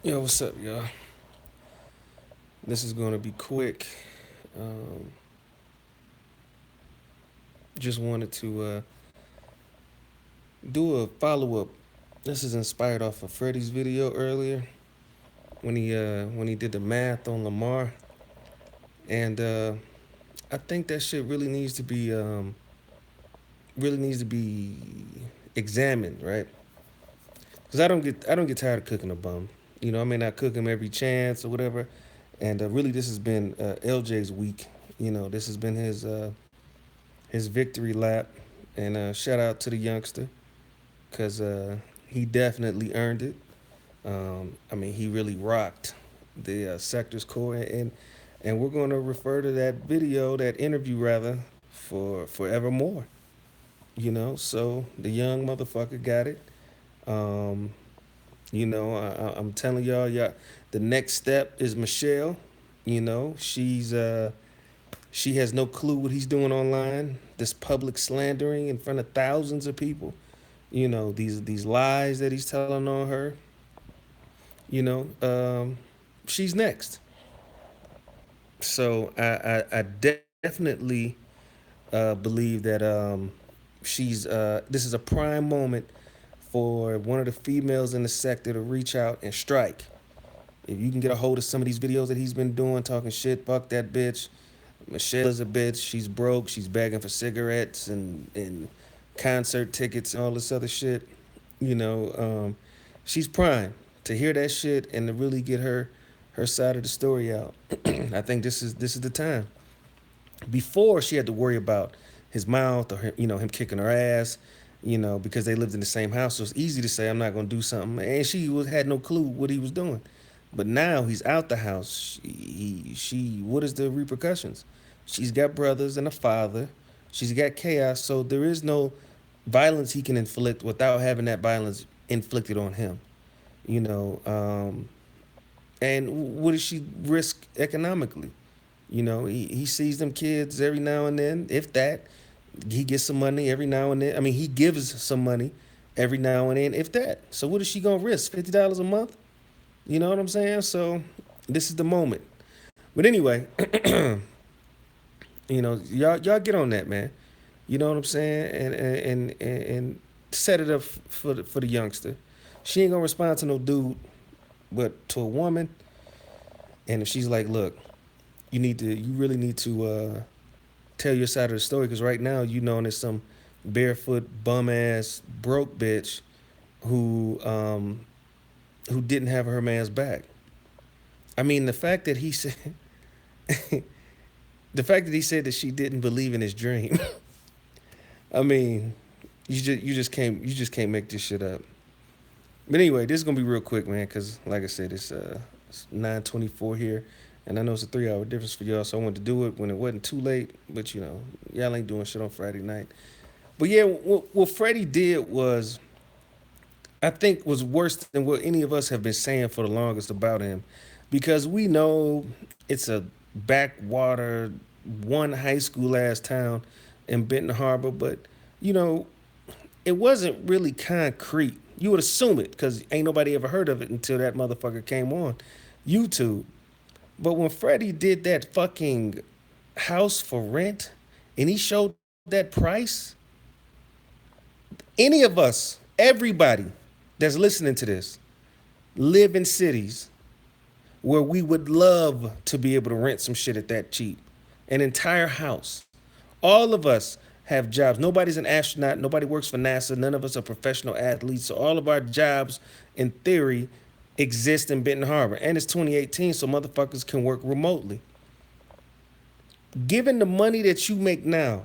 Yo, what's up, y'all? This is going to be quick. Um, just wanted to do a follow up. This is inspired off of Freddie's video earlier when he did the math on Lamar, and I think that shit really needs to be examined, right? Because I don't get tired of cooking a bum. I may not cook him every chance or whatever, and really this has been LJ's week. This has been his victory lap. And shout out to the youngster because he definitely earned it. I mean, he really rocked the sector's core, and we're going to refer to that video, that interview rather, for forevermore. So the young motherfucker got it. Um, I'm telling y'all, the next step is Michelle. She has no clue what he's doing online. This public slandering in front of thousands of people. These lies that he's telling on her. You know, um, she's next. So I definitely believe that she's. This is a prime moment for one of the females in the sector to reach out and strike. If you can get a hold of some of these videos that he's been doing, talking shit, fuck that bitch. Michelle is a bitch. She's broke. She's begging for cigarettes and concert tickets and all this other shit. You know, um, she's prime to hear that shit and to really get her side of the story out. I think this is the time. Before she had to worry about his mouth or him kicking her ass. Because they lived in the same house, so it's easy to say I'm not gonna do something, and had no clue what he was doing. But now he's out the house. What is the repercussions? She's got brothers and a father. She's got chaos, so there is no violence he can inflict without having that violence inflicted on him. You know, um, and what does she risk economically? He sees them kids every now and then, if that. He gets some money every now and then. I mean, he gives some money every now and then, if that. So what is she gonna risk? $50 a month? You know what I'm saying? So this is the moment. But anyway, y'all get on that, man. You know what I'm saying? And set it up for the youngster. She ain't gonna respond to no dude, but to a woman. And if she's like, look, you really need to tell your side of the story, because right now you known as some barefoot bum ass broke bitch who didn't have her man's back. I mean, the fact that he said that she didn't believe in his dream. I mean, you just can't make this shit up. But anyway, this is gonna be real quick, man, because like I said, it's 9:24 here, and I know it's a 3 hour difference for y'all, so I wanted to do it when it wasn't too late. But y'all ain't doing shit on Friday night. But yeah, what Freddie did was, I think, was worse than what any of us have been saying for the longest about him, because we know it's a backwater, one high school ass town in Benton Harbor, but you know it wasn't really concrete. You would assume it because ain't nobody ever heard of it until that motherfucker came on YouTube. But when Freddie did that fucking house for rent and he showed that price, any of us, everybody that's listening to this, live in cities where we would love to be able to rent some shit at that cheap. An entire house. All of us have jobs. Nobody's an astronaut. Nobody works for NASA. None of us are professional athletes. So all of our jobs, in theory, exist in Benton Harbor. And it's 2018, so motherfuckers can work remotely. Given the money that you make now,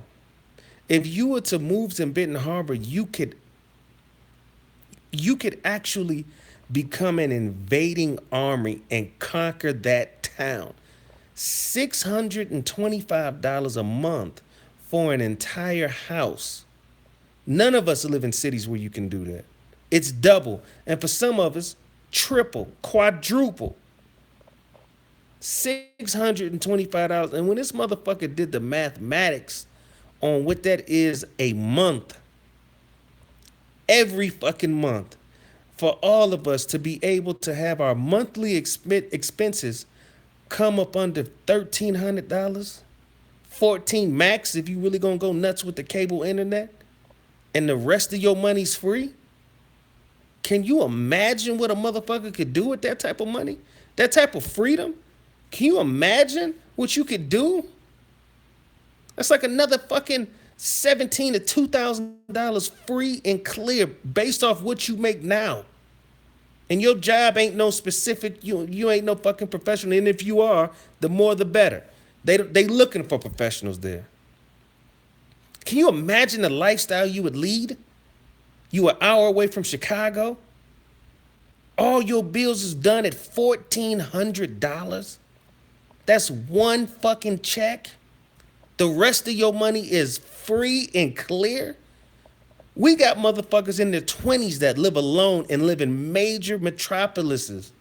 if you were to move to Benton Harbor, you could actually become an invading army and conquer that town. $625 a month for an entire house. None of us live in cities where you can do that. It's double. And for some of us, triple, quadruple. $625. And when this motherfucker did the mathematics on what that is a month, every fucking month, for all of us to be able to have our monthly expenses come up under $1,300, 14 max if you really gonna go nuts with the cable internet, and the rest of your money's free? Can you imagine what a motherfucker could do with that type of money? That type of freedom? Can you imagine what you could do? That's like another fucking $17 to $2,000 free and clear based off what you make now. And your job ain't no specific, you ain't no fucking professional. And if you are, the more the better. They looking for professionals there. Can you imagine the lifestyle you would lead? You an hour away from Chicago. All your bills is done at $1,400. That's one fucking check. The rest of your money is free and clear. We got motherfuckers in their 20s that live alone and live in major metropolises.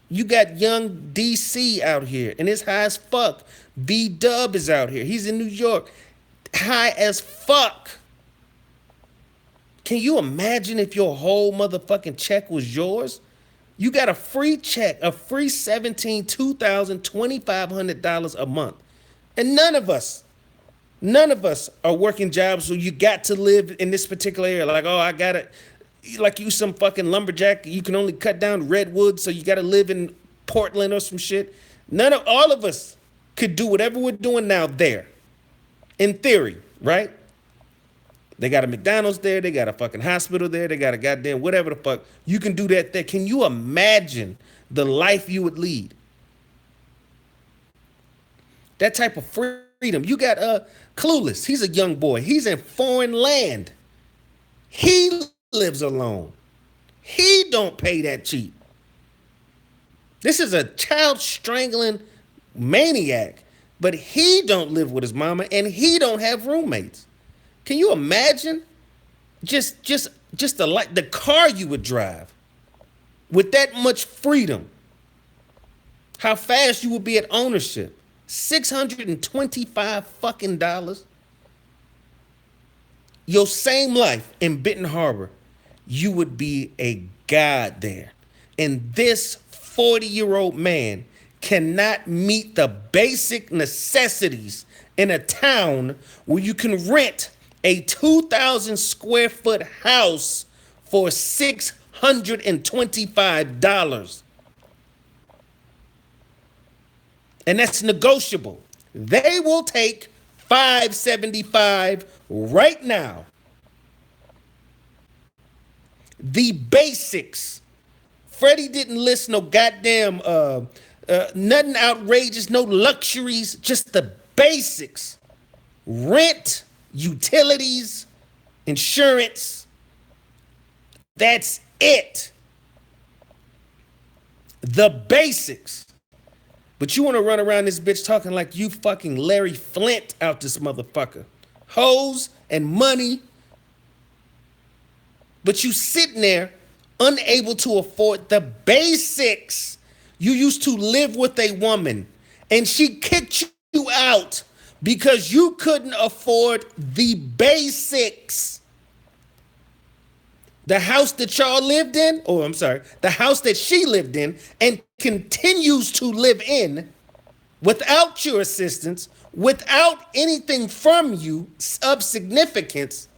You got young DC out here, and it's high as fuck. B-Dub is out here. He's in New York. High as fuck. Can you imagine if your whole motherfucking check was yours? You got a free check, a free $17,000, $2,000, $2,500 a month. And none of us are working jobs where you got to live in this particular area. Like, oh, I got to, like you some fucking lumberjack, you can only cut down redwood, so you got to live in Portland or some shit. All of us could do whatever we're doing now there. In theory, right? They got a McDonald's there. They got a fucking hospital there. They got a goddamn whatever the fuck. You can do that there. Can you imagine the life you would lead? That type of freedom. You got Clueless. He's a young boy. He's in foreign land. He lives alone. He don't pay that cheap. This is a child strangling maniac, but he don't live with his mama and he don't have roommates. Can you imagine just the car you would drive with that much freedom? How fast you would be at ownership? $625 fucking dollars. Your same life in Benton Harbor, you would be a god there. And this 40-year-old man cannot meet the basic necessities in a town where you can rent a 2,000 square foot house for $625. And that's negotiable. They will take $575 right now. The basics. Freddie didn't list no goddamn nothing outrageous, no luxuries, just the basics. Rent, utilities, insurance. That's it. The basics. But you want to run around this bitch talking like you fucking Larry Flint out this motherfucker. Hoes and money. But you sitting there unable to afford the basics. You used to live with a woman and she kicked you out because you couldn't afford the basics. The house that y'all lived in, the house that she lived in and continues to live in without your assistance, without anything from you of significance,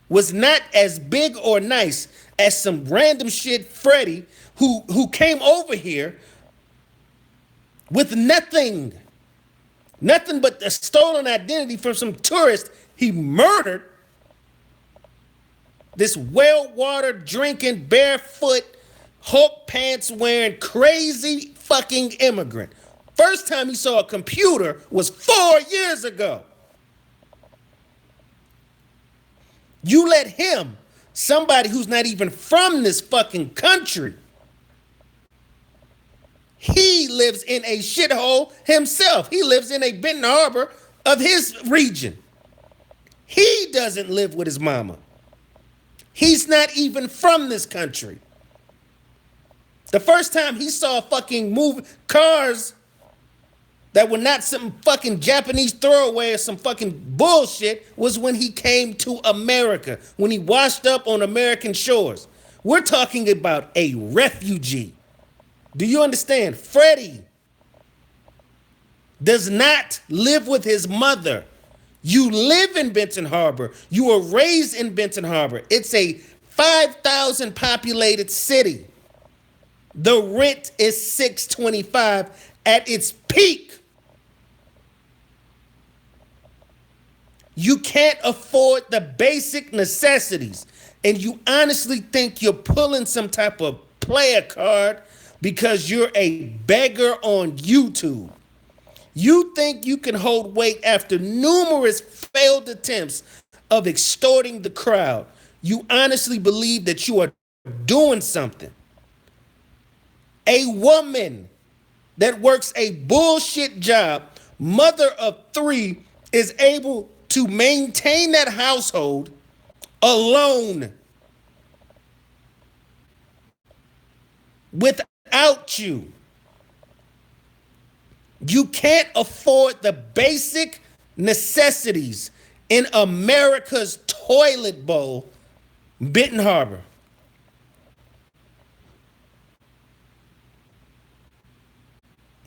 was not as big or nice as some random shit Freddie who came over here with nothing but a stolen identity from some tourist he murdered. This well-water drinking, barefoot, Hulk pants wearing, crazy fucking immigrant. First time he saw a computer was 4 years ago. You let him, somebody who's not even from this fucking country, he lives in a shithole himself. He lives in a Benton Harbor of his region. He doesn't live with his mama. He's not even from this country. The first time he saw fucking cars that were not some fucking Japanese throwaway or some fucking bullshit was when he came to America, when he washed up on American shores. We're talking about a refugee. Do you understand? Freddie does not live with his mother. You live in Benton Harbor. You were raised in Benton Harbor. It's a 5,000 populated city. The rent is $625 at its peak. You can't afford the basic necessities. And you honestly think you're pulling some type of player card because you're a beggar on YouTube. You think you can hold weight after numerous failed attempts of extorting the crowd. You honestly believe that you are doing something. A woman that works a bullshit job, mother of three, is able to maintain that household alone without you. You can't afford the basic necessities in America's toilet bowl, Benton Harbor.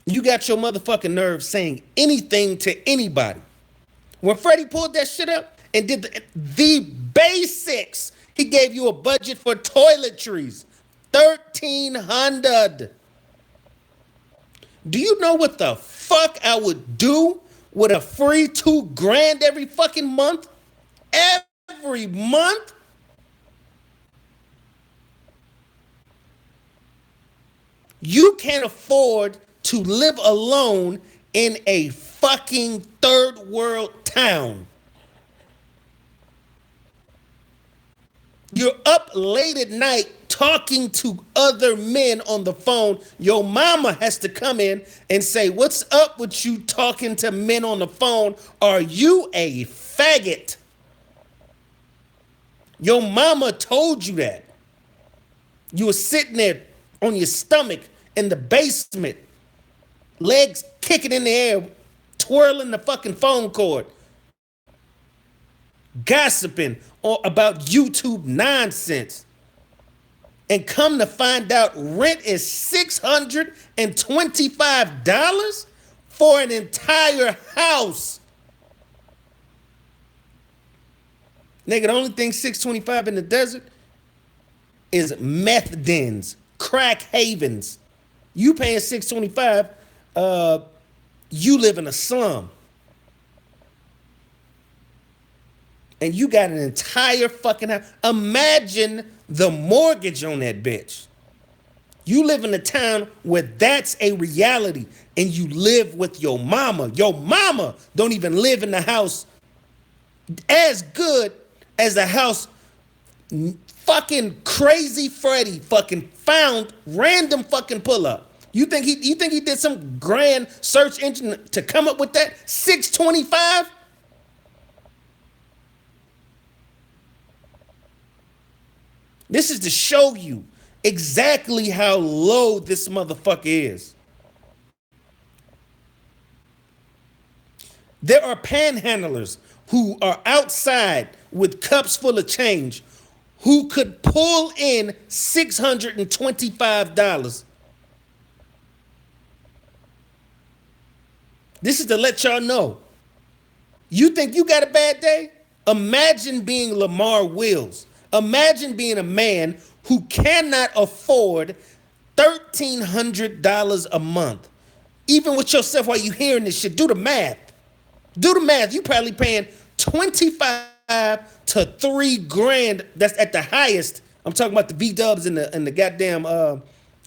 You got your motherfucking nerve saying anything to anybody. When Freddie pulled that shit up and did the basics, he gave you a budget for toiletries, 1,300. Do you know what the fuck I would do with a free $2,000 every fucking month? Every month? You can't afford to live alone in a fucking third world town. You're up late at night talking to other men on the phone. Your mama has to come in and say, "What's up with you talking to men on the phone? Are you a faggot?" Your mama told you that. You were sitting there on your stomach in the basement, legs kicking in the air, twirling the fucking phone cord, gossiping about YouTube nonsense. And come to find out, rent is $625 for an entire house. Nigga, the only thing $625 in the desert is meth dens, crack havens. You paying $625, you live in a slum. And you got an entire fucking house. Imagine the mortgage on that bitch. You live in a town where that's a reality, and you live with your mama. Your mama don't even live in the house as good as the house fucking crazy Freddy fucking found random fucking pull up. You think he did some grand search engine to come up with that? $625? This is to show you exactly how low this motherfucker is. There are panhandlers who are outside with cups full of change who could pull in $625. This is to let y'all know. You think you got a bad day? Imagine being Lamar Wills. Imagine being a man who cannot afford $1,300 a month. Even with yourself while you hearing this shit, do the math. Do the math. You probably paying 25 to $3,000. That's at the highest. I'm talking about the V-dubs and the goddamn and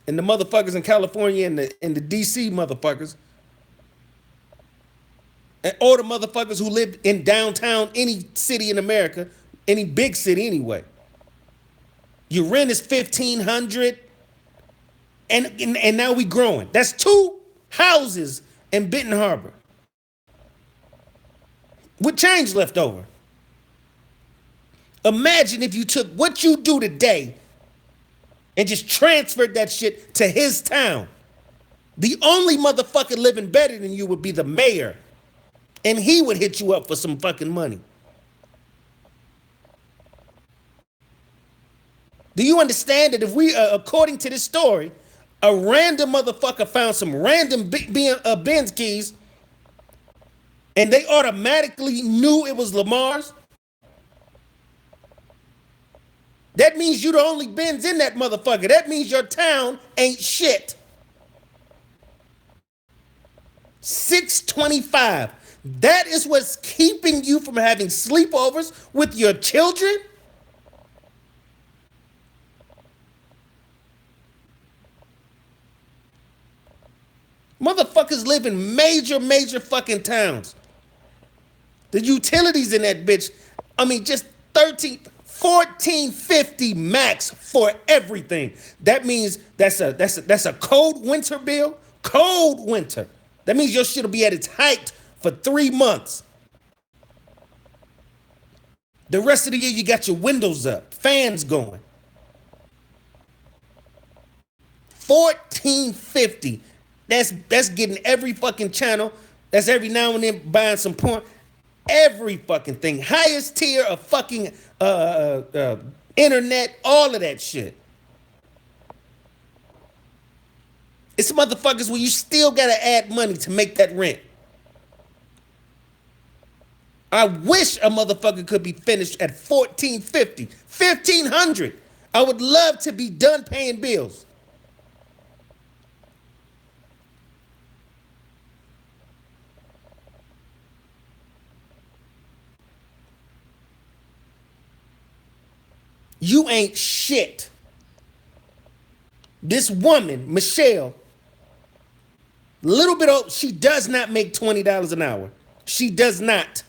the motherfuckers in California and the DC motherfuckers. Or the motherfuckers who live in downtown any city in America, any big city anyway. Your rent is $1,500, and now we growing. That's 2 houses in Benton Harbor with change left over. Imagine if you took what you do today and just transferred that shit to his town. The only motherfucker living better than you would be the mayor, and he would hit you up for some fucking money. Do you understand that if we, according to this story, a random motherfucker found some random Benz keys and they automatically knew it was Lamar's, that means you the only Benz in that motherfucker. That means your town ain't shit. 625. That is what's keeping you from having sleepovers with your children? Motherfuckers live in major fucking towns. The utilities in that bitch, I mean, just 1450 max for everything. That means that's a cold winter bill. Cold winter. That means your shit'll be at its height for 3 months. The rest of the year you got your windows up, fans going. 1450. That's getting every fucking channel. That's every now and then buying some porn. Every fucking thing. Highest tier of fucking internet, all of that shit. It's motherfuckers where you still gotta add money to make that rent. I wish a motherfucker could be finished at 1450, 1500. I would love to be done paying bills. You ain't shit. This woman, Michelle, little bit old, she does not make $20 an hour. She does not.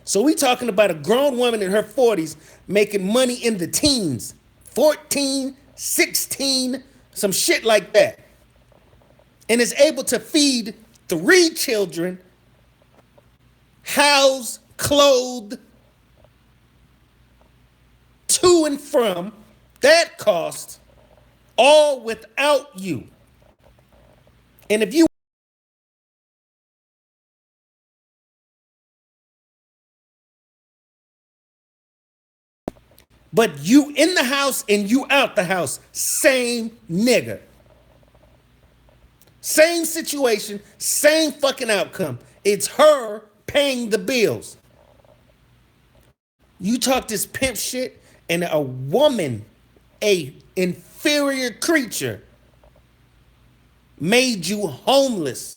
So we talking about a grown woman in her 40s making money in the teens. 14, 16, some shit like that. And is able to feed 3 children, house, clothed, to and from that cost, all without you. And if you but you in the house and you out the house, same nigga. Same situation, same fucking outcome. It's her paying the bills. You talk this pimp shit and a woman, a inferior creature, made you homeless.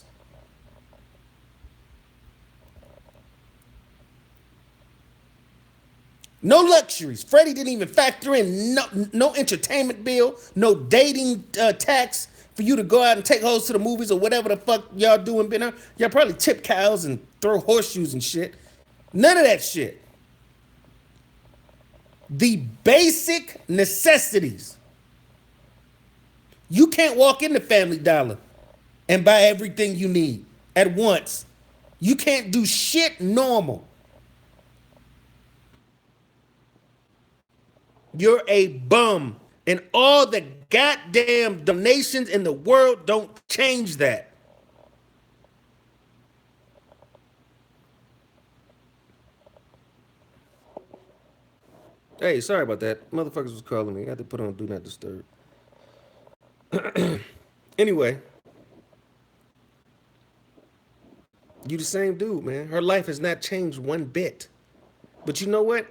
No luxuries. Freddie didn't even factor in no entertainment bill, no dating tax for you to go out and take hoes to the movies or whatever the fuck y'all doing. Y'all probably tip cows and throw horseshoes and shit. None of that shit. The basic necessities. You can't walk into Family Dollar and buy everything you need at once. You can't do shit normal. You're a bum. And all the goddamn donations in the world don't change that. Hey, sorry about that. Motherfuckers was calling me. I had to put on Do Not Disturb. Anyway, you the same dude, man. Her life has not changed one bit. But you know what?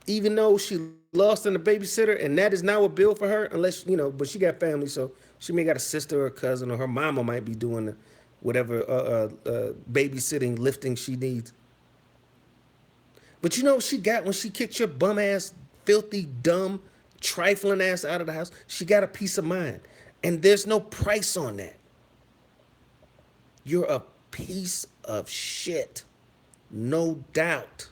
Even though she lost in the babysitter, and that is now a bill for her, unless, but she got family, so she may got a sister or a cousin, or her mama might be doing whatever babysitting, lifting she needs. But you know what she got when she kicked your bum ass, filthy, dumb, trifling ass out of the house? She got a peace of mind. And there's no price on that. You're a piece of shit. No doubt.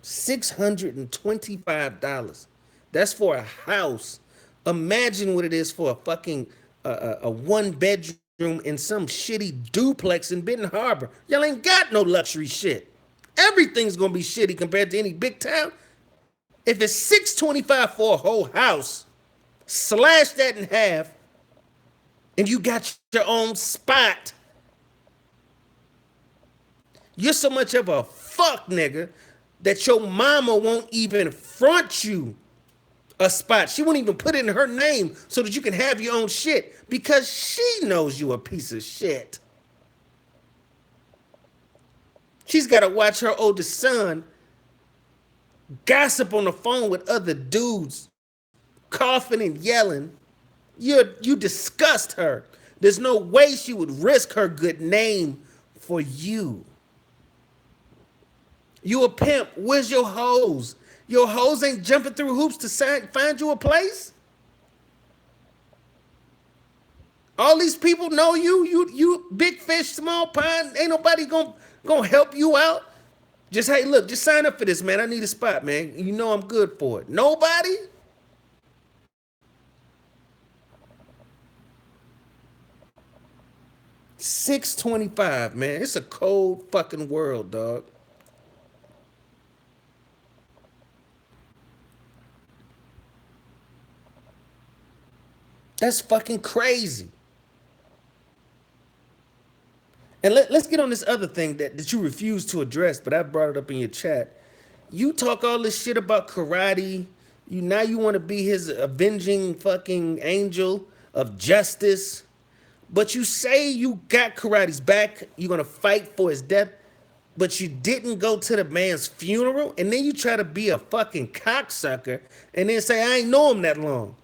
$625. That's for a house. Imagine what it is for a fucking a 1 bedroom in some shitty duplex in Benton Harbor. Y'all ain't got no luxury shit. Everything's gonna be shitty compared to any big town. If it's $625 for a whole house, slash that in half, and you got your own spot. You're so much of a fuck nigga that your mama won't even front you a spot. She won't even put it in her name so that you can have your own shit because she knows you a piece of shit. She's got to watch her oldest son gossip on the phone with other dudes, coughing and yelling. You disgust her. There's no way she would risk her good name for you. You a pimp. Where's your hoes? Your hoes ain't jumping through hoops to find you a place. All these people know you. You big fish, small pond. Ain't nobody gonna help you out. Just hey, look, just sign up for this, man. I need a spot, man. You know I'm good for it. Nobody. 625, man. It's a cold fucking world, dog. That's fucking crazy. And let's get on this other thing that you refuse to address, but I brought it up in your chat. You talk all this shit about karate. You want to be his avenging fucking angel of justice. But you say you got karate's back. You're gonna fight for his death. But you didn't go to the man's funeral, and then you try to be a fucking cocksucker and then say, I ain't know him that long.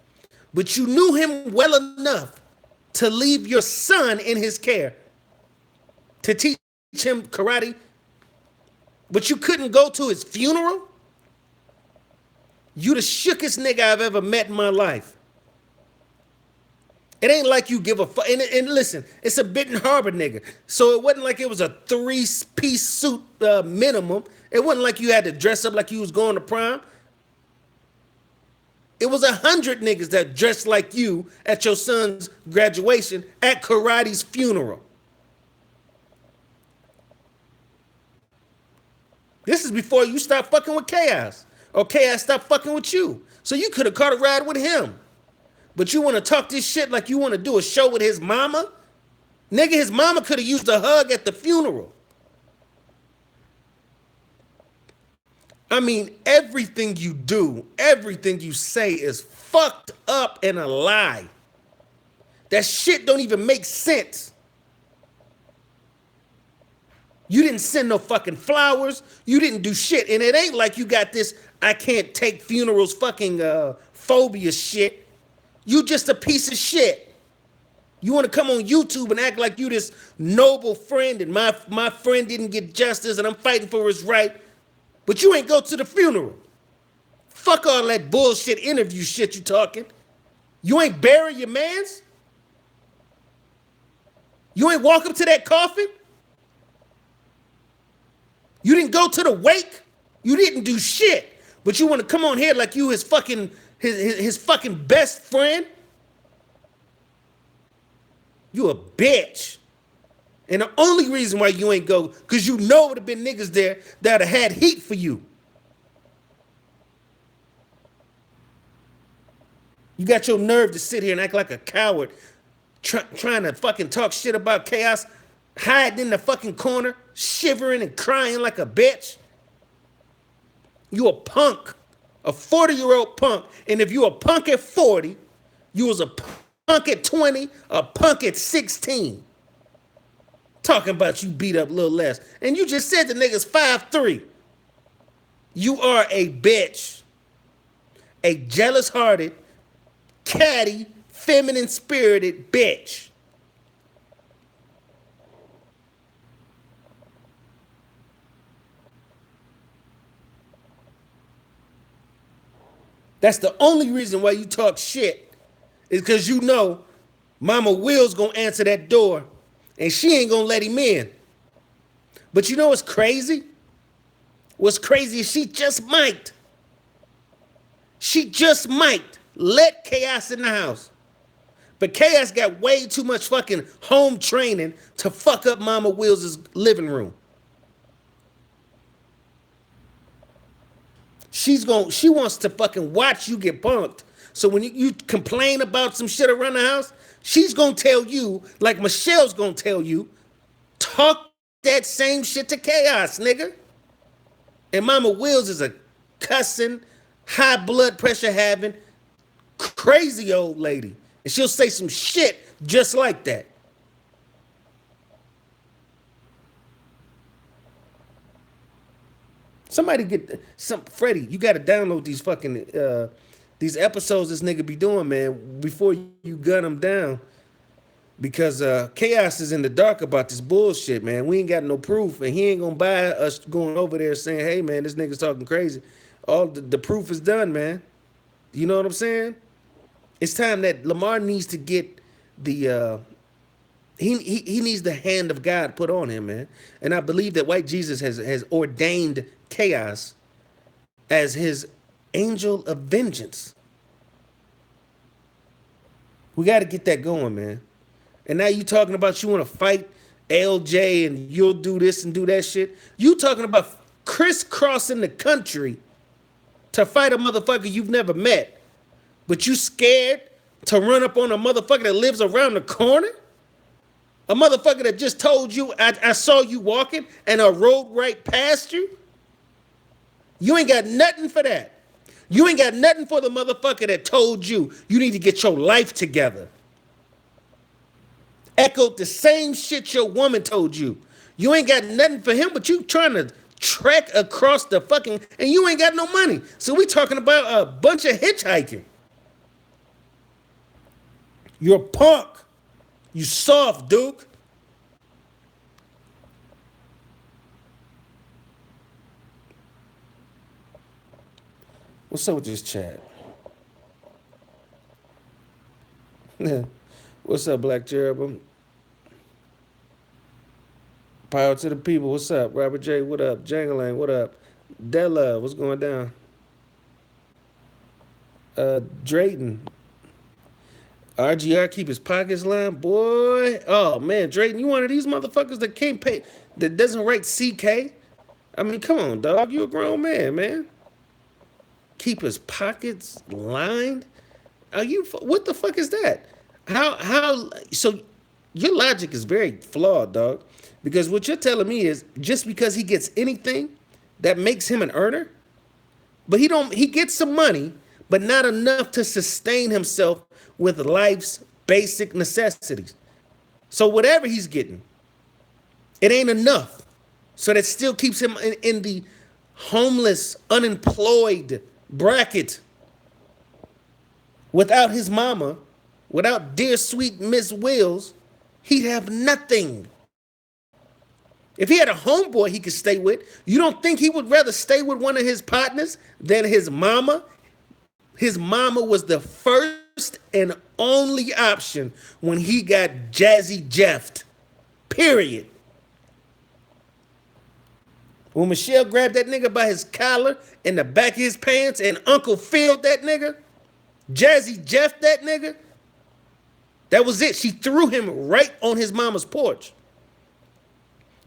But you knew him well enough to leave your son in his care to teach him karate, but you couldn't go to his funeral? You the shookest nigga I've ever met in my life. It ain't like you give a fuck. And listen, it's a Benton Harbor nigga. So it wasn't like it was a three-piece suit minimum. It wasn't like you had to dress up like you was going to prom. It was 100 niggas that dressed like you at your son's graduation at karate's funeral. This is before you start fucking with Chaos. Or Chaos stopped fucking with you. So you could have caught a ride with him. But you want to talk this shit like you want to do a show with his mama? Nigga, his mama could have used a hug at the funeral. I mean, everything you do, everything you say is fucked up and a lie. That shit don't even make sense. You didn't send no fucking flowers. You didn't do shit. And it ain't like you got this I can't take funerals fucking phobia shit. You just a piece of shit. You want to come on YouTube and act like you this noble friend and my friend didn't get justice and I'm fighting for his right, but you ain't go to the funeral. Fuck all that bullshit interview shit you talking. You ain't bury your mans? You ain't walk up to that coffin? You didn't go to the wake? You didn't do shit. But you want to come on here like you his fucking his fucking best friend? You a bitch. And the only reason why you ain't go, because you know would have been niggas there that have had heat for you. You got your nerve to sit here and act like a coward, trying to fucking talk shit about Chaos, hiding in the fucking corner, shivering and crying like a bitch. You a punk, a 40-year-old punk. And if you a punk at 40, you was a punk at 20, a punk at 16. Talking about you beat up Lil Les. And you just said the nigga's 5'3". You are a bitch. A jealous-hearted, catty, feminine-spirited bitch. That's the only reason why you talk shit is because you know Mama Will's gonna answer that door and she ain't gonna let him in. But you know what's crazy? What's crazy is she just might. She just might let Chaos in the house. But Chaos got way too much fucking home training to fuck up Mama Will's living room. She wants to fucking watch you get punked. So when you complain about some shit around the house, she's gonna tell you, like Michelle's gonna tell you, talk that same shit to Chaos, nigga. And Mama Wills is a cussing, high blood pressure having, crazy old lady. And she'll say some shit just like that. Somebody get some Freddie. You got to download these fucking these episodes this nigga be doing, man, before you gun him down. Because Chaos is in the dark about this bullshit, man. We ain't got no proof, and he ain't gonna buy us going over there saying, "Hey, man, this nigga's talking crazy." All the proof is done, man. You know what I'm saying? It's time that Lamar needs to get the he needs the hand of God put on him, man. And I believe that White Jesus has ordained Chaos as his angel of vengeance. We got to get that going, man. And now you talking about you want to fight LJ and you'll do this and do that shit. You talking about crisscrossing the country to fight a motherfucker you've never met, but you scared to run up on a motherfucker that lives around the corner? A motherfucker that just told you I saw you walking and I rode right past you? You ain't got nothing for that. You ain't got nothing for the motherfucker that told you you need to get your life together. Echoed the same shit your woman told you. You ain't got nothing for him, but you trying to trek across the fucking, and you ain't got no money. So we talking about a bunch of hitchhiking. You're a punk. You soft, Duke. What's up with this chat? What's up, Black Cherubim? Power to the people. What's up? Robert J, what up? Jangalang, what up? Della, what's going down? Drayton. RGR keep his pockets lined, boy. Oh man, Drayton, you one of these motherfuckers that can't pay, that doesn't write CK. I mean, come on, dog. You a grown man, man. Keep his pockets lined. Are you? What the fuck is that? How? So your logic is very flawed, dog. Because what you're telling me is just because he gets anything, that makes him an earner. But he don't. He gets some money, but not enough to sustain himself with life's basic necessities. So whatever he's getting, it ain't enough. So that still keeps him in the homeless, unemployed bracket. Without his mama, without dear sweet Miss Wills, he'd have nothing. If he had a homeboy he could stay with, you don't think he would rather stay with one of his partners than his mama? His mama was the first and only option when he got Jazzy Jeffed. Period. When Michelle grabbed that nigga by his collar and the back of his pants and Uncle Phil that nigga, Jazzy Jeff that nigga, that was it. She threw him right on his mama's porch.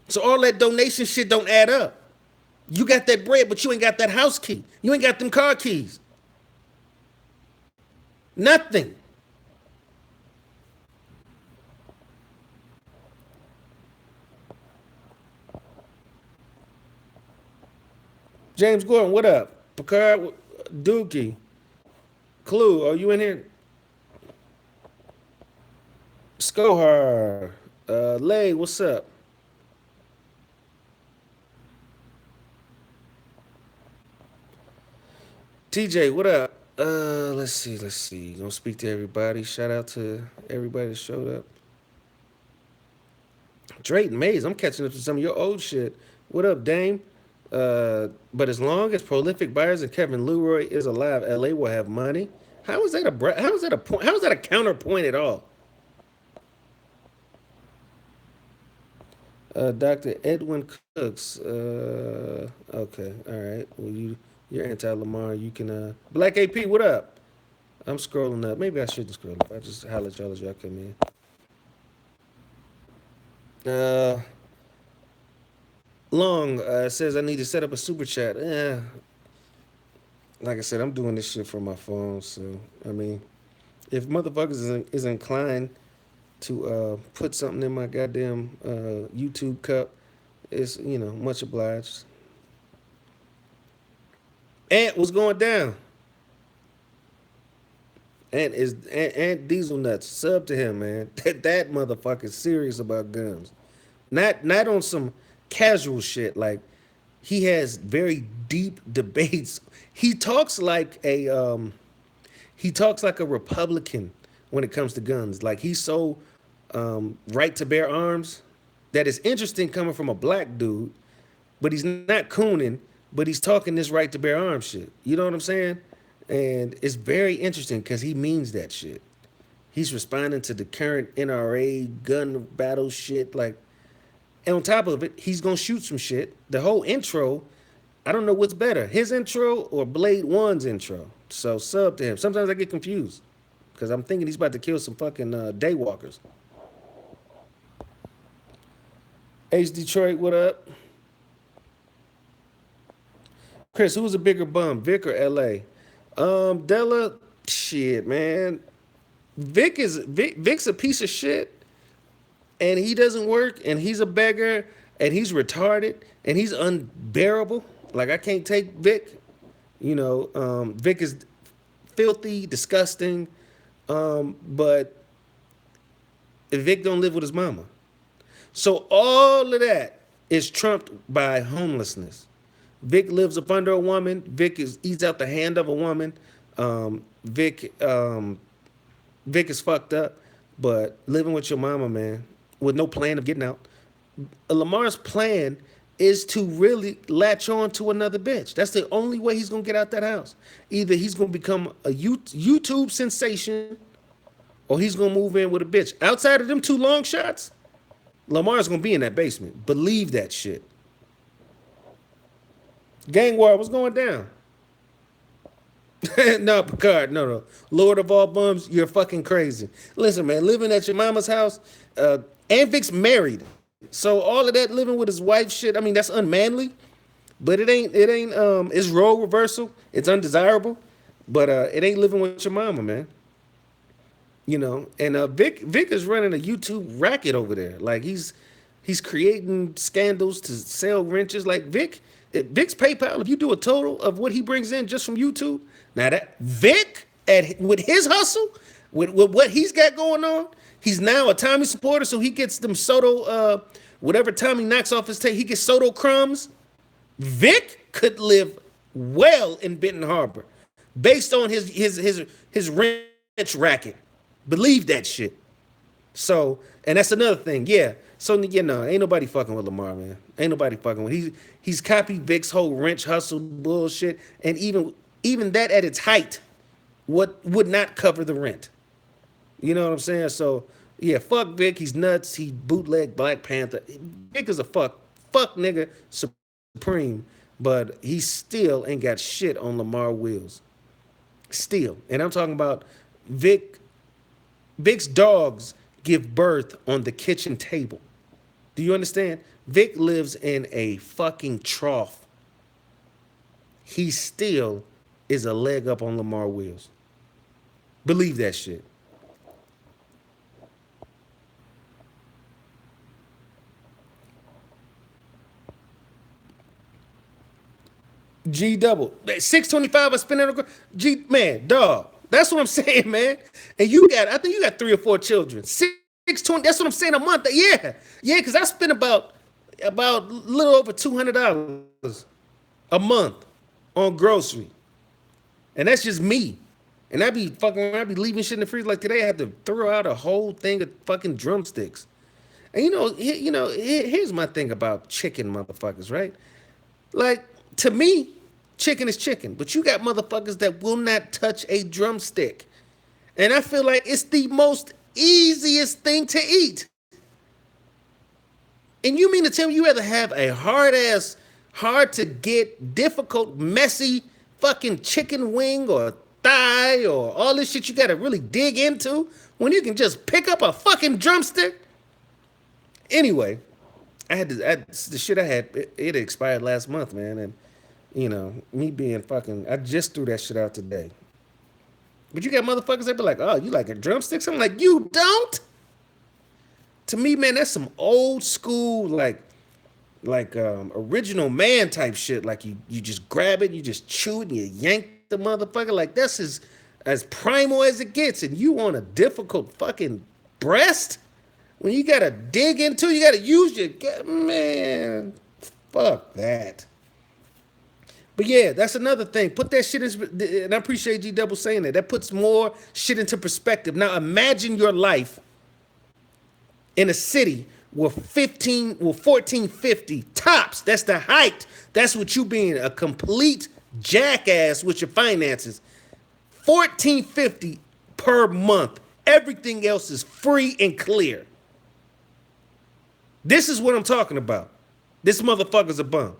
So all that donation shit don't add up. You got that bread, but you ain't got that house key. You ain't got them car keys. Nothing. James Gordon, what up? Picard, Dookie, Clue, are you in here? Skohar, Lay, what's up? TJ, what up? Let's see. Gonna speak to everybody. Shout out to everybody that showed up. Drayton Mays, I'm catching up to some of your old shit. What up, Dame? But as long as prolific buyers and Kevin Leroy is alive, LA will have money. How is that how is that a point? How is that a counterpoint at all? Dr. Edwin Cooks. Okay, all right. Well, you're anti Lamar. You can Black AP. What up? I'm scrolling up. Maybe I shouldn't scroll up. I just holler at y'all as y'all come in. Uh, Long says I need to set up a super chat. Like I said, I'm doing this shit from my phone. So I mean, if motherfuckers is inclined to put something in my goddamn YouTube cup, It's much obliged. Ant was going down. Ant Diesel nuts. Sub to him, man. That motherfucker's serious about guns. Not on some casual shit. Like he has very deep debates. He talks like a Republican when it comes to guns. Like he's so right to bear arms that is interesting coming from a black dude, but he's not cooning, but he's talking this right to bear arms shit. You know what I'm saying? And it's very interesting because he means that shit. He's responding to the current NRA gun battle shit. Like, and on top of it, he's gonna shoot some shit. The whole intro, I don't know what's better, his intro or Blade One's intro. So sub to him. Sometimes I get confused because I'm thinking he's about to kill some fucking daywalkers. H Detroit, what up? Chris, who's a bigger bum, Vic or LA? Della, shit, man. Vic's a piece of shit, and he doesn't work, and he's a beggar, and he's retarded, and he's unbearable. Like I can't take Vic. Vic is filthy, disgusting, but Vic don't live with his mama. So all of that is trumped by homelessness. Vic lives up under a woman. Vic eats out the hand of a woman. Vic is fucked up, but living with your mama, man, with no plan of getting out. Lamar's plan is to really latch on to another bitch. That's the only way he's gonna get out that house. Either he's gonna become a YouTube sensation, or he's gonna move in with a bitch. Outside of them two long shots, Lamar's gonna be in that basement. Believe that shit. Gang war, what's going down? No, Picard, no. Lord of all bums, you're fucking crazy. Listen, man, living at your mama's house, Anvik's married. So all of that living with his wife shit, I mean, that's unmanly. But it's role reversal. It's undesirable. But it ain't living with your mama, man. And Vic is running a YouTube racket over there. Like he's creating scandals to sell wrenches. Like Vic's PayPal, if you do a total of what he brings in just from YouTube, now that Vic with his hustle, with what he's got going on, he's now a Tommy supporter, so he gets them Soto, whatever Tommy knocks off his tape, he gets Soto crumbs. Vic could live well in Benton Harbor, based on his wrench racket. Believe that shit. So, and that's another thing, yeah. So ain't nobody fucking with Lamar, man. Ain't nobody fucking with. He's copied Vic's whole wrench hustle bullshit, and even that at its height, what would not cover the rent. You know what I'm saying? So yeah, fuck Vic. He's nuts. He bootleg Black Panther. Vic is a fuck nigga supreme, but he still ain't got shit on Lamar wheels. Still, and I'm talking about Vic. Vic's dogs give birth on the kitchen table. Do you understand? Vic lives in a fucking trough. He still is a leg up on Lamar wheels. Believe that shit. G double. 625 I spend on the G man, dog. That's what I'm saying, man. And I think you got 3 or 4 children. 620, that's what I'm saying a month. Yeah. Yeah, because I spend about a little over $200 a month on grocery. And that's just me. And I be leaving shit in the freezer. Like today I had to throw out a whole thing of fucking drumsticks. And here's my thing about chicken motherfuckers, right? Like, to me, chicken is chicken, but you got motherfuckers that will not touch a drumstick. And I feel like it's the most easiest thing to eat. And you mean to tell me you rather have a hard ass, hard to get, difficult, messy fucking chicken wing or thigh or all this shit you gotta really dig into when you can just pick up a fucking drumstick? Anyway, the shit I had, it expired last month, man. And me being fucking, I just threw that shit out today. But you got motherfuckers that be like, oh, you like a drumsticks? I'm like, you don't? To me, man, that's some old school, like, like original man type shit. Like you just grab it, you just chew it, and you yank the motherfucker. Like this is as primal as it gets, and you want a difficult fucking breast when you gotta dig into, you gotta use your man. Fuck that. But yeah, that's another thing. Put that shit in, and I appreciate G Double saying that. That puts more shit into perspective. Now imagine your life in a city where 1450 tops. That's the height. That's what you being a complete jackass with your finances. 1450 per month. Everything else is free and clear. This is what I'm talking about. This motherfucker's a bum.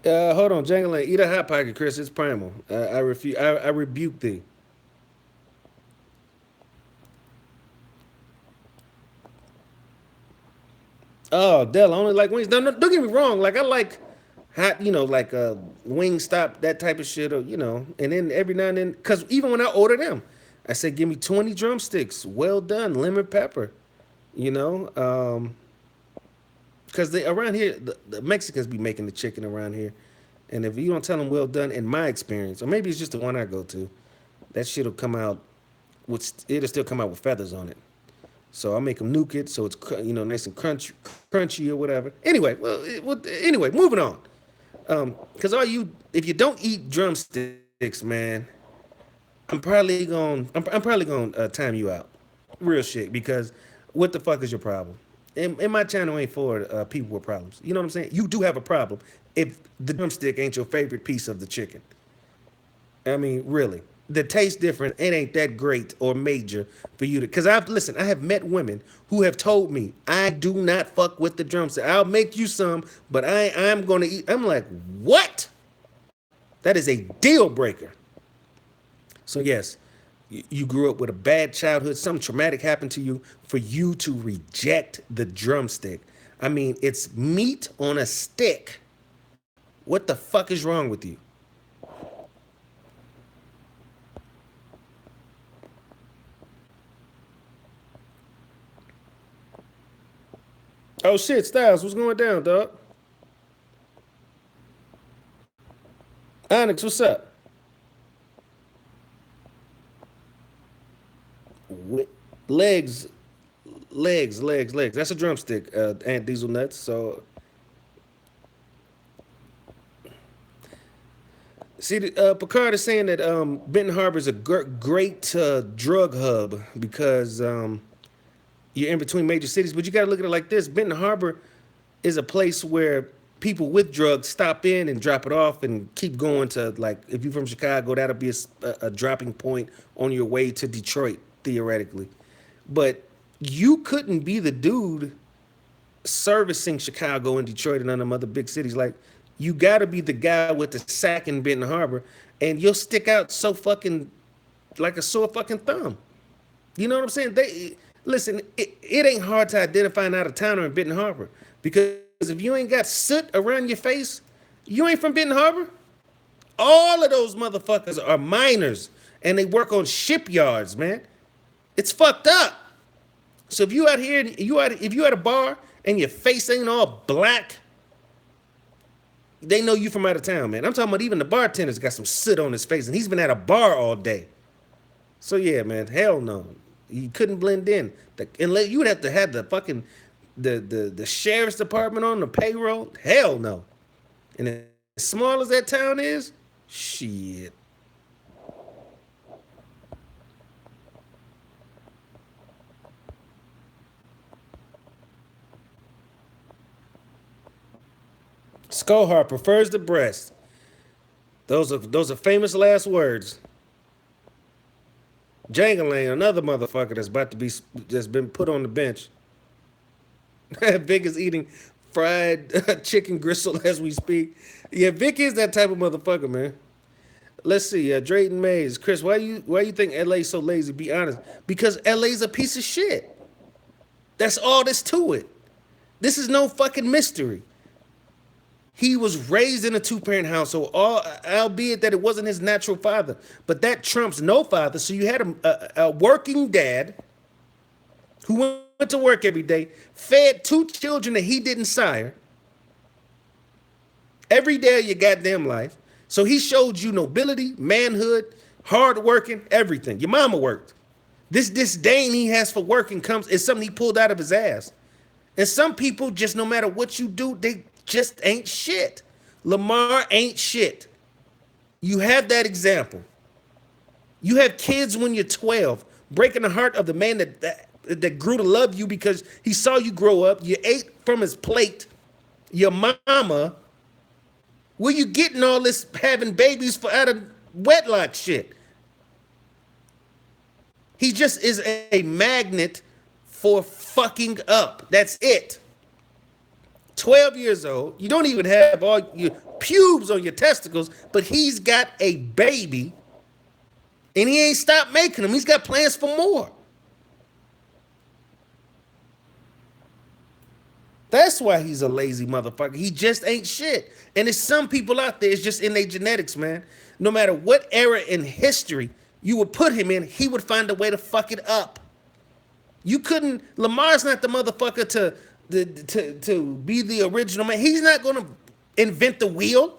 Hold on, Jangle Eat a hot pocket, Chris. It's primal. I refuse. I rebuke thee. Oh, Dell, I only like wings. No, no, don't get me wrong. Like I like hot, like wing stop, that type of shit, or and then every now and then, cause even when I order them, I say give me 20 drumsticks, well done, lemon pepper, you know, cause they around here, the Mexicans be making the chicken around here, and if you don't tell them well done, in my experience, or maybe it's just the one I go to, that shit'll come out with it'll still come out with feathers on it. So I make them nuke it so it's nice and crunchy or whatever. Anyway, anyway, moving on. Because if you don't eat drumsticks, man, I'm probably going to time you out, real shit. Because what the fuck is your problem? And my channel ain't for people with problems. You know what I'm saying? You do have a problem if the drumstick ain't your favorite piece of the chicken. I mean, really. The taste difference, it ain't that great or major for you to. Because I have met women who have told me, I do not fuck with the drumstick. I'll make you some, but I'm going to eat. I'm like, what? That is a deal breaker. So, yes, you grew up with a bad childhood, something traumatic happened to you for you to reject the drumstick. I mean, it's meat on a stick. What the fuck is wrong with you? Oh shit, Styles, what's going down, dog? Onyx, what's up? Legs, legs. That's a drumstick, Aunt Diesel Nuts. So, see, Picard is saying that Benton Harbor is a great drug hub because you're in between major cities. But you got to look at it like this: Benton Harbor is a place where people with drugs stop in and drop it off and keep going to, like, if you're from Chicago, that'll be a dropping point on your way to Detroit, theoretically. But you couldn't be the dude servicing Chicago and Detroit and none of them other big cities. Like, you got to be the guy with the sack in Benton Harbor, and you'll stick out so fucking like a sore fucking thumb. You know what I'm saying? Listen. It ain't hard to identify an out of towner in Benton Harbor because if you ain't got soot around your face, you ain't from Benton Harbor. All of those motherfuckers are miners and they work on shipyards, man. It's fucked up. So if you out here, if you at a bar and your face ain't all black, they know you from out of town, man. I'm talking about even the bartender's got some soot on his face and he's been at a bar all day. So yeah, man, hell no. You couldn't blend in. Unless you would have to have the fucking the sheriff's department on the payroll. Hell no. And as small as that town is, shit. Skullheart prefers the breast. Those are famous last words. Jangling, another motherfucker that's been put on the bench. Vic is eating fried chicken gristle as we speak. Yeah, Vic is that type of motherfucker, man. Let's see, Drayton Mays, Chris, why you think LA's so lazy? Be honest, because LA's a piece of shit. That's all there's to it. This is no fucking mystery. He was raised in a two-parent household, albeit that it wasn't his natural father. But that trumps no father. So you had a working dad who went to work every day, fed two children that he didn't sire every day of your goddamn life. So he showed you nobility, manhood, hard working, everything. Your mama worked. This disdain he has for working comes is something he pulled out of his ass. And some people just no matter what you do, they just ain't shit. Lamar ain't shit. You have that example. You have kids when you're 12, breaking the heart of the man that grew to love you because he saw you grow up. You ate from his plate. Your mama. Where you getting all this having babies for out of wedlock shit? He just is a magnet for fucking up. That's it. 12 years old. You don't even have all your pubes on your testicles, but he's got a baby and he ain't stopped making them. He's got plans for more. That's why he's a lazy motherfucker. He just ain't shit. And there's some people out there, it's just in their genetics, man. No matter what era in history you would put him in, he would find a way to fuck it up. You couldn't, Lamar's not the motherfucker to be the original man. He's not going to invent the wheel.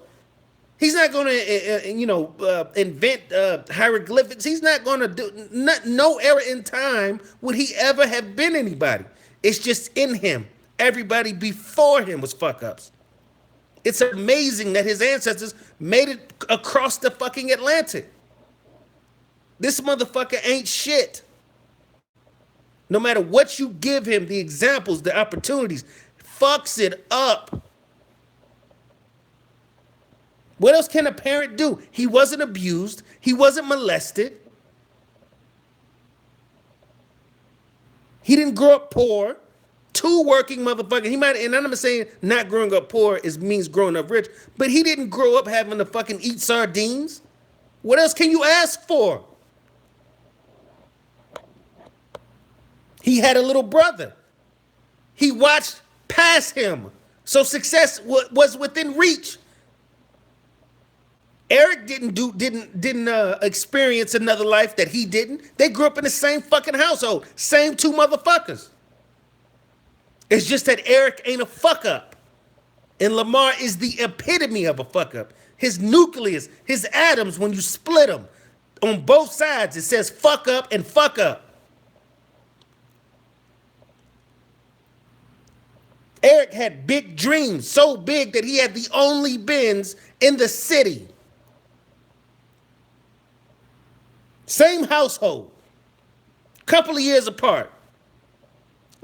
He's not going to, invent hieroglyphics. He's not going to do, no era in time would he ever have been anybody. It's just in him. Everybody before him was fuck ups. It's amazing that his ancestors made it across the fucking Atlantic. This motherfucker ain't shit. No matter what you give him, the examples, the opportunities, fucks it up. What else can a parent do? He wasn't abused. He wasn't molested. He didn't grow up poor. Two working motherfuckers. He might, and I'm not saying not growing up poor means growing up rich, but he didn't grow up having to fucking eat sardines. What else can you ask for? He had a little brother. He watched past him. So success was within reach. Eric didn't experience another life that he didn't. They grew up in the same fucking household. Same two motherfuckers. It's just that Eric ain't a fuck up. And Lamar is the epitome of a fuck up. His nucleus, his atoms, when you split them, on both sides, it says fuck up and fuck up. Eric had big dreams, so big that he had the only Benz in the city. Same household. Couple of years apart.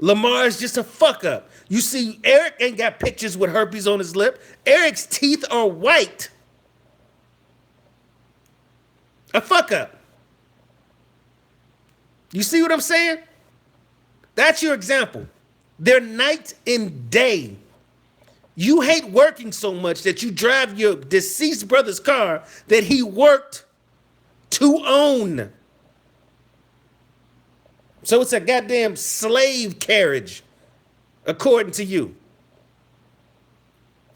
Lamar is just a fuck up. You see, Eric ain't got pictures with herpes on his lip. Eric's teeth are white. A fuck up. You see what I'm saying? That's your example. They're night and day. You hate working so much that you drive your deceased brother's car that he worked to own. So it's a goddamn slave carriage, according to you.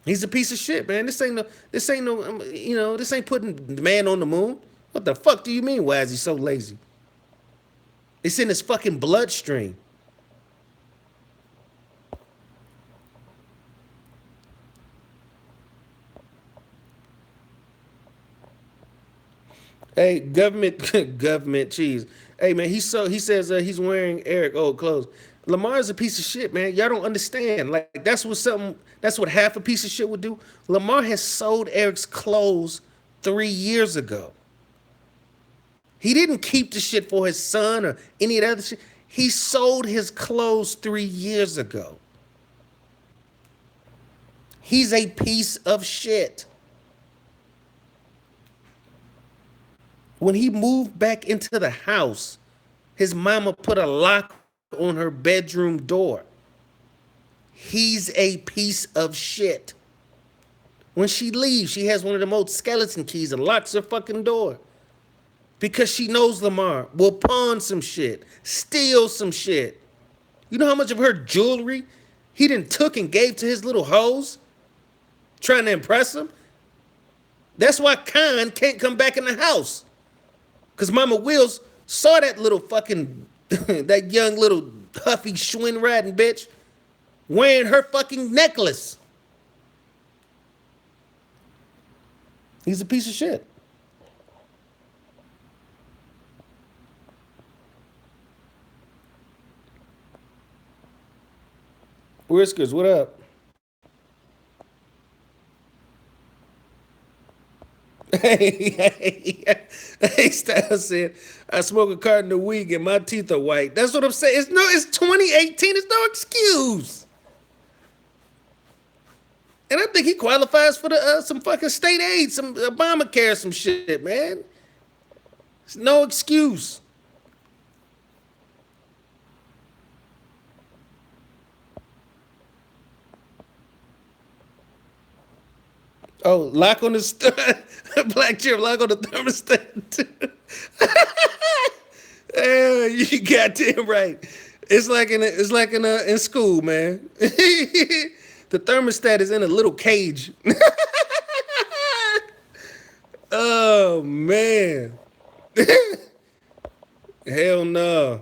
He's a piece of shit, man. This ain't putting the man on the moon. What the fuck do you mean? Why is he so lazy? It's in his fucking bloodstream. Hey, government cheese. Hey man, he says he's wearing Eric old clothes. Lamar's a piece of shit, man. Y'all don't understand. Like that's what half a piece of shit would do. Lamar has sold Eric's clothes 3 years ago. He didn't keep the shit for his son or any of the other shit. He sold his clothes 3 years ago. He's a piece of shit. When he moved back into the house, his mama put a lock on her bedroom door. He's a piece of shit. When she leaves, she has one of them old skeleton keys and locks her fucking door. Because she knows Lamar will pawn some shit, steal some shit. You know how much of her jewelry he done took and gave to his little hoes? trying to impress him. That's why Khan can't come back in the house. Cause Mama Wills saw that little fucking that young little huffy Schwinn riding bitch wearing her fucking necklace. He's a piece of shit. Whiskers, what up? Hey, Styles said, I smoke a carton of weed and my teeth are white. That's what I'm saying. It's 2018. It's no excuse. And I think he qualifies for the some fucking state aid, some Obamacare, some shit, man. It's no excuse. Oh, lock on the black chair, lock on the thermostat. You goddamn right. It's like in school, man. The thermostat is in a little cage. Oh man. Hell no.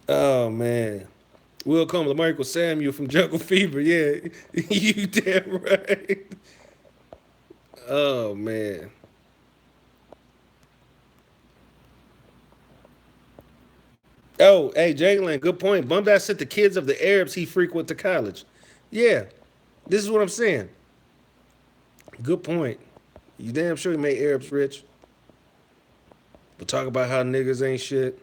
Oh man. Will come Michael Samuel from Jungle Fever. Yeah, you damn right. Oh man. Oh, hey, Jalen, good point. Bumdad sent the kids of the Arabs he frequent to college. Yeah, this is what I'm saying. Good point. You damn sure he made Arabs rich. But talk about how niggas ain't shit.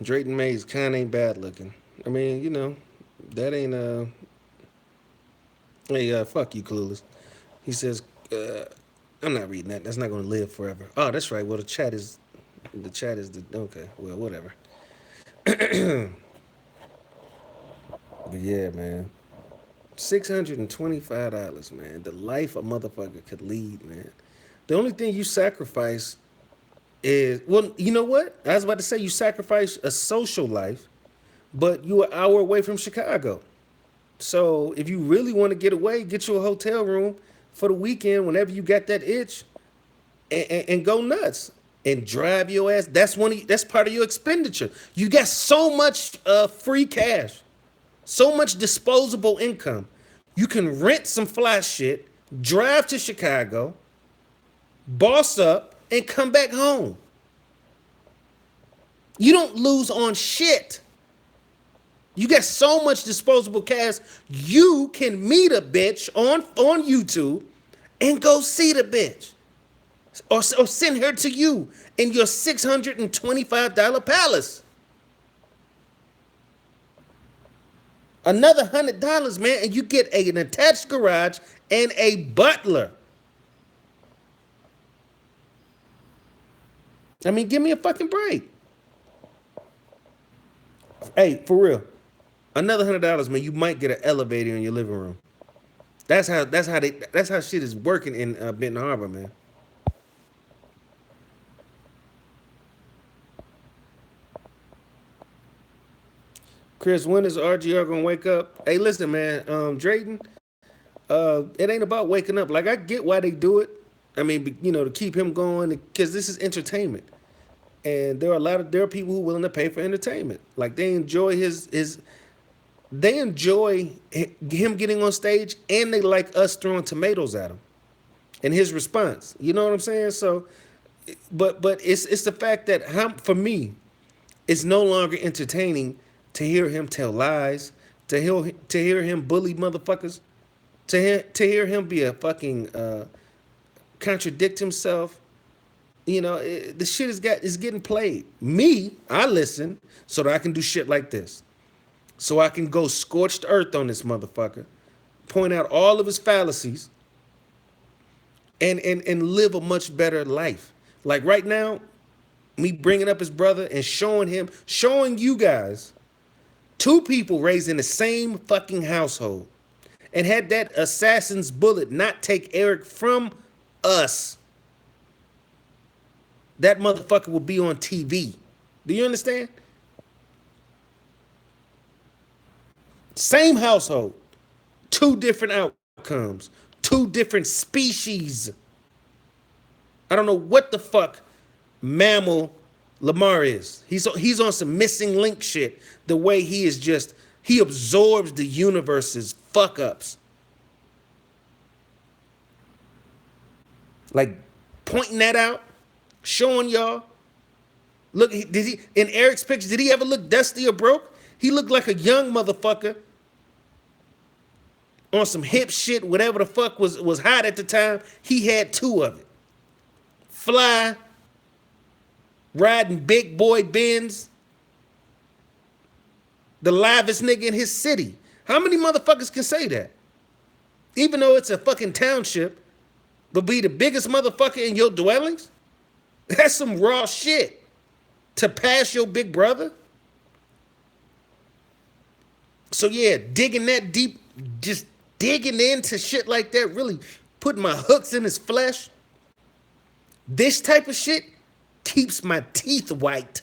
Drayton Mays kind of ain't bad looking. I mean, that ain't Hey, fuck you, Clueless. He says, I'm not reading that. That's not gonna live forever. Oh, that's right. Well, the chat is the okay. Well, whatever. But yeah, man. $625, man. The life a motherfucker could lead, man. The only thing you sacrifice is, well, you know what? I was about to say you sacrifice a social life, but you're an hour away from Chicago. So if you really want to get away, get you a hotel room for the weekend whenever you got that itch, and go nuts and drive your ass. That's part of your expenditure. You got so much free cash, so much disposable income. You can rent some fly shit, drive to Chicago, boss up, and come back home. You don't lose on shit. You got so much disposable cash, you can meet a bitch on YouTube and go see the bitch. Or send her to you in your $625 palace. Another $100, man, and you get an attached garage and a butler. I mean, give me a fucking break. Hey, for real. Another $100, man, you might get an elevator in your living room. That's how shit is working in Benton Harbor, man. Chris, when is RGR gonna wake up? Hey, listen, man, Drayton, it ain't about waking up. Like I get why they do it. I mean, to keep him going because this is entertainment, and there are people who are willing to pay for entertainment. Like they enjoy they enjoy him getting on stage, and they like us throwing tomatoes at him and his response. You know what I'm saying? So, but it's the fact that for me, it's no longer entertaining to hear him tell lies, to hear him bully motherfuckers, to hear him be a fucking contradict himself. The shit is getting played. Me, I listen so that I can do shit like this, so I can go scorched earth on this motherfucker, point out all of his fallacies, and live a much better life. Like right now, me bringing up his brother and showing you guys two people raised in the same fucking household, and had that assassin's bullet not take Eric from us, that motherfucker will be on TV. Do you understand? Same household, two different outcomes, two different species. I don't know what the fuck mammal Lamar is. He's on some missing link shit. The way he is just he absorbs the universe's fuck ups. Like pointing that out, showing y'all. Look, did he in Eric's picture? Did he ever look dusty or broke? He looked like a young motherfucker on some hip shit, whatever the fuck was hot at the time. He had two of it. Fly, riding big boy Benz, the livest nigga in his city. How many motherfuckers can say that? Even though it's a fucking township, but be the biggest motherfucker in your dwellings? That's some raw shit. To pass your big brother? So yeah, digging that deep, just digging into shit like that, really putting my hooks in his flesh. This type of shit keeps my teeth white.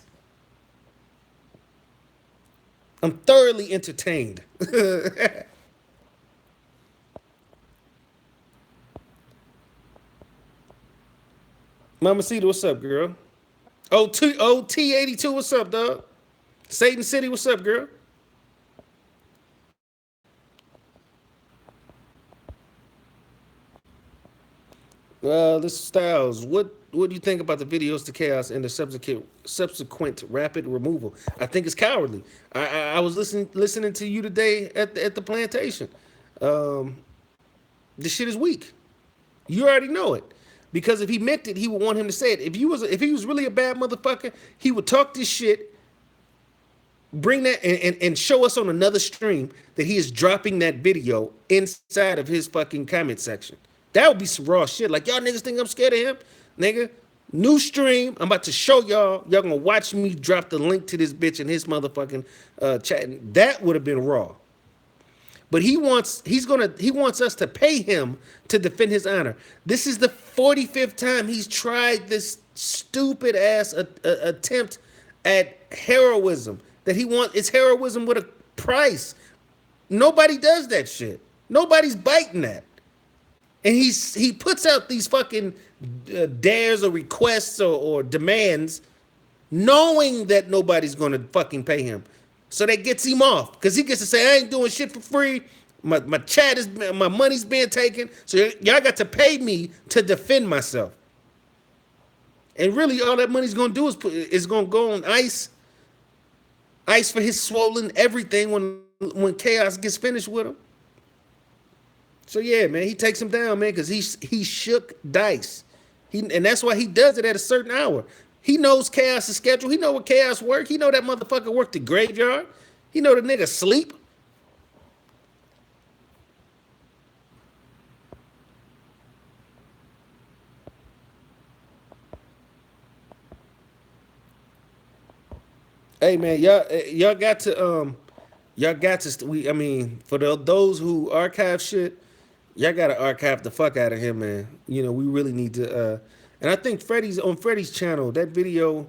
I'm thoroughly entertained. Mamacita, what's up, girl? OT82, what's up, dog? Satan City, what's up, girl? This Styles, what do you think about the videos to chaos and the subsequent rapid removal? I think it's cowardly. I was listening to you today at the plantation. Um, this shit is weak. You already know it. Because if he meant it, he would want him to say it. If he was really a bad motherfucker, he would talk this shit, bring that and show us on another stream that he is dropping that video inside of his fucking comment section. That would be some raw shit. Like, y'all niggas think I'm scared of him? Nigga, new stream. I'm about to show y'all. Y'all gonna watch me drop the link to this bitch in his motherfucking chat. That would have been raw. But he wants us to pay him to defend his honor. This is the 45th time he's tried this stupid ass attempt at heroism. That it's heroism with a price. Nobody does that shit. Nobody's biting that. And he puts out these fucking dares or requests or demands, knowing that nobody's gonna fucking pay him. So that gets him off because he gets to say, I ain't doing shit for free. My money's being taken. So y'all got to pay me to defend myself. And really, all that money's gonna do is gonna go on ice for his swollen everything when chaos gets finished with him. So yeah, man, he takes him down, man, because he shook dice. And that's why he does it at a certain hour. He knows Chaos' schedule. He know what Chaos work. He know that motherfucker work the graveyard. He know the nigga sleep. Hey man, y'all got to I mean, for those who archive shit, y'all gotta archive the fuck out of him, man. You know, we really need to and I think Freddie's channel, that video,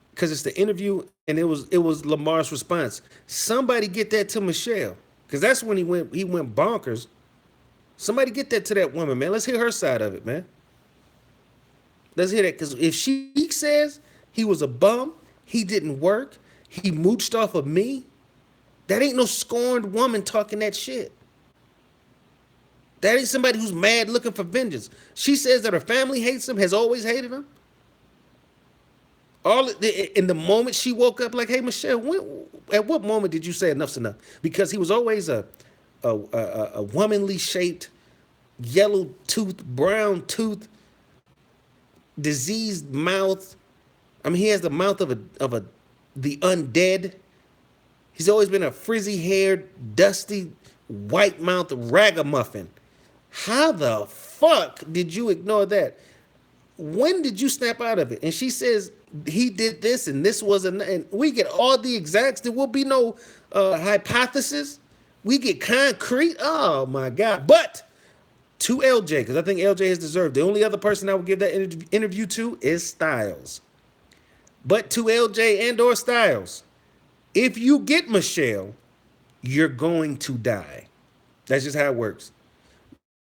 because it's the interview and it was Lamar's response. Somebody get that to Michelle. Cause that's when he went bonkers. Somebody get that to that woman, man. Let's hear her side of it, man. Let's hear that. Cause if she says he was a bum, he didn't work, he mooched off of me, that ain't no scorned woman talking that shit. That ain't somebody who's mad looking for vengeance. She says that her family hates him, has always hated him. In the moment she woke up, like, hey Michelle, at what moment did you say enough's enough? Because he was always a womanly shaped, yellow tooth, brown tooth, diseased mouth. I mean, he has the mouth of the undead. He's always been a frizzy haired, dusty, white mouthed ragamuffin. How the fuck did you ignore that? When did you snap out of it? And she says he did this and this wasn't, and we get all the exacts. There will be no hypothesis. We get concrete. Oh my God. But to LJ, because I think LJ has deserved. The only other person I would give that interview to is Styles. But to LJ and or Styles, if you get Michelle, you're going to die. That's just how it works.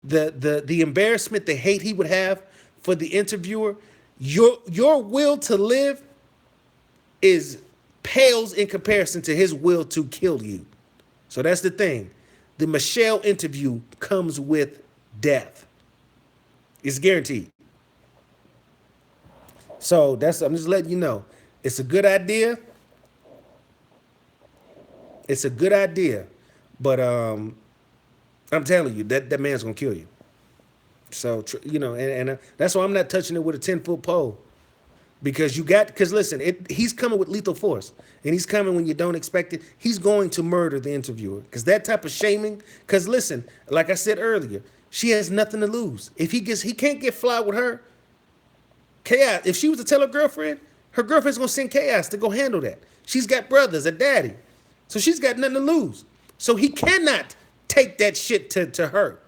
The embarrassment, the hate he would have for the interviewer, your will to live is pales in comparison to his will to kill you. So that's the thing. The Michelle interview comes with death. It's guaranteed. So that's I'm just letting you know. It's a good idea. It's a good idea. But I'm telling you, that man's gonna kill you. So and that's why I'm not touching it with a 10-foot pole. Because listen, he's coming with lethal force, and he's coming when you don't expect it. He's going to murder the interviewer because that type of shaming. Because listen, like I said earlier, she has nothing to lose. If he can't get fly with her. Chaos. If she was to tell her girlfriend's gonna send Chaos to go handle that. She's got brothers, a daddy, so she's got nothing to lose. So he cannot take that shit to her.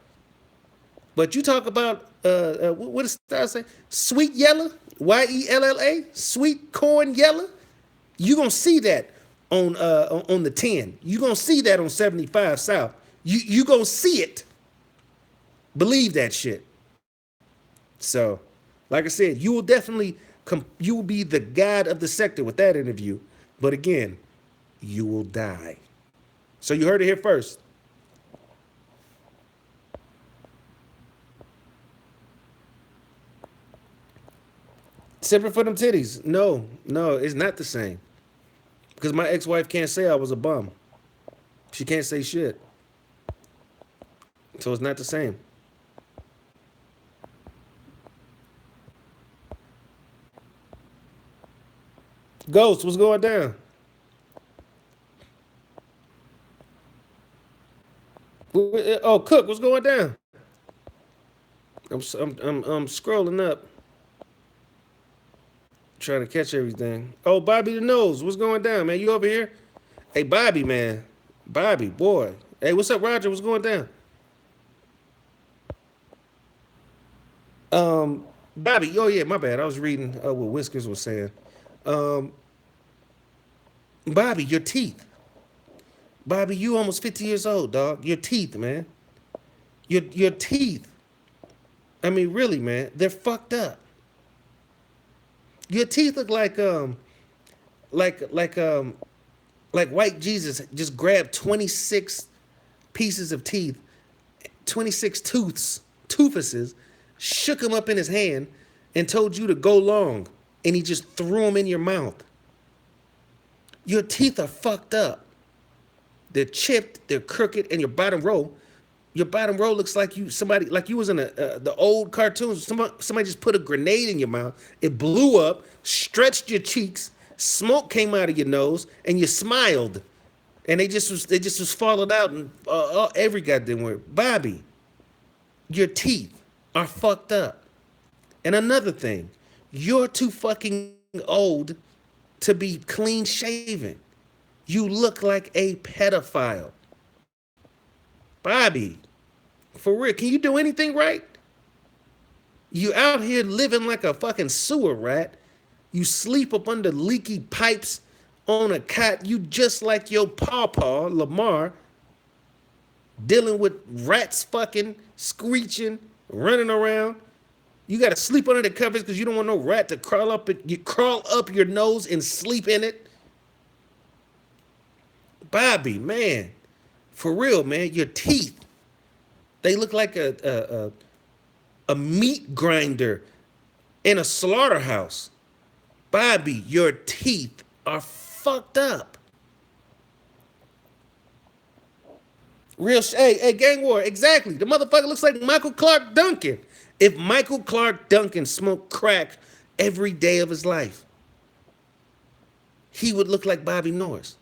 But you talk about what does Star say? Sweet Yella, Yella, sweet corn Yella. You gonna see that on the 10. You gonna see that on 75 South. You gonna see it. Believe that shit. So, like I said, you will definitely you will be the god of the sector with that interview. But again, you will die. So you heard it here first. Sipping for them titties. No, it's not the same. Because my ex-wife can't say I was a bum. She can't say shit. So it's not the same. Ghost, what's going down? Oh, Cook, what's going down? I'm scrolling up, trying to catch everything. Oh, Bobby the Nose, what's going down, man? You over here? Hey, Bobby, man. Bobby, boy. Hey, what's up, Roger? What's going down? Bobby, oh yeah, my bad. I was reading what Whiskers was saying. Um, Bobby, your teeth. Bobby, you almost 50 years old, dog. Your teeth, man. Your teeth. I mean, really, man, they're fucked up. Your teeth look like like um like white Jesus just grabbed 26 pieces of teeth, 26 toothuses, shook them up in his hand, and told you to go long, and he just threw them in your mouth. Your teeth are fucked up. They're chipped, they're crooked, and your bottom row looks like you was in the old cartoons. Somebody just put a grenade in your mouth. It blew up, stretched your cheeks, smoke came out of your nose, and you smiled, and they just was falling out and every goddamn word. Bobby, your teeth are fucked up. And another thing, you're too fucking old to be clean shaven. You look like a pedophile. Bobby, for real, can you do anything right? You out here living like a fucking sewer rat. You sleep up under leaky pipes on a cot. You just like your pawpaw, Lamar, dealing with rats fucking, screeching, running around. You got to sleep under the covers because you don't want no rat to crawl up your nose and sleep in it. Bobby, man, for real, man, your teeth, they look like a meat grinder in a slaughterhouse. Bobby, your teeth are fucked up. Hey, gang war, exactly. The motherfucker looks like Michael Clark Duncan. If Michael Clark Duncan smoked crack every day of his life, he would look like Bobby Norris.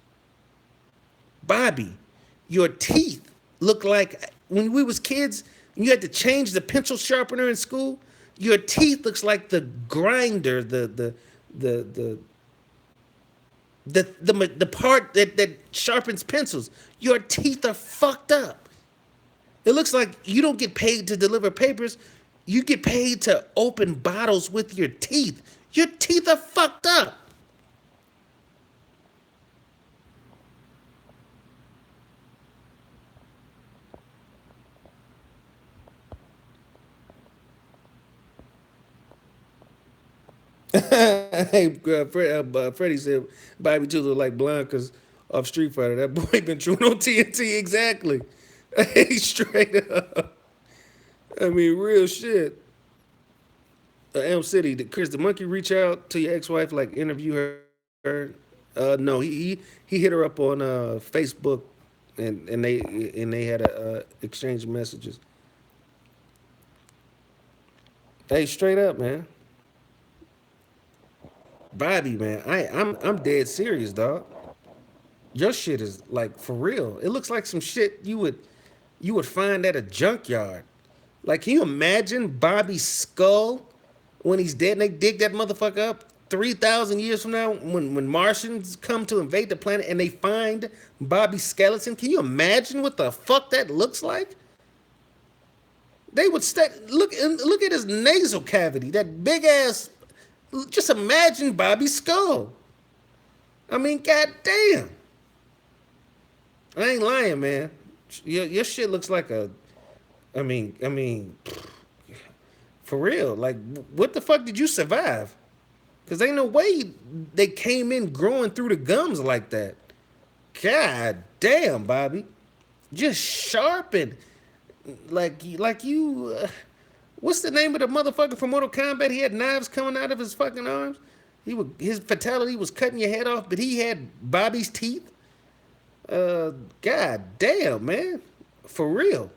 Bobby, your teeth look like when we was kids, and you had to change the pencil sharpener in school. Your teeth looks like the grinder, the part that sharpens pencils. Your teeth are fucked up. It looks like you don't get paid to deliver papers. You get paid to open bottles with your teeth. Your teeth are fucked up. Hey, Freddie said Bobby too look like Blanca's off Street Fighter. That boy been chewing on TNT exactly. Hey, straight up. I mean, real shit. Elm City, did Chris the monkey reach out to your ex-wife, like interview her? No, he hit her up on Facebook, and they had a exchange of messages. Hey, straight up, man, Bobby, man, I'm dead serious, dog. Your shit is like for real. It looks like some shit you would find at a junkyard. Like, can you imagine Bobby's skull when he's dead and they dig that motherfucker up 3,000 years from now when Martians come to invade the planet and they find Bobby's skeleton? Can you imagine what the fuck that looks like? They would look at his nasal cavity, that big ass. Just imagine Bobby's skull. I mean, goddamn. I ain't lying, man. Your shit looks like a. I mean, for real. Like, what the fuck did you survive? Because ain't no way they came in growing through the gums like that. God damn, Bobby. Just sharpened. Like you. What's the name of the motherfucker from Mortal Kombat? He had knives coming out of his fucking arms. His fatality was cutting your head off, but he had Bobby's teeth. God damn, man. For real.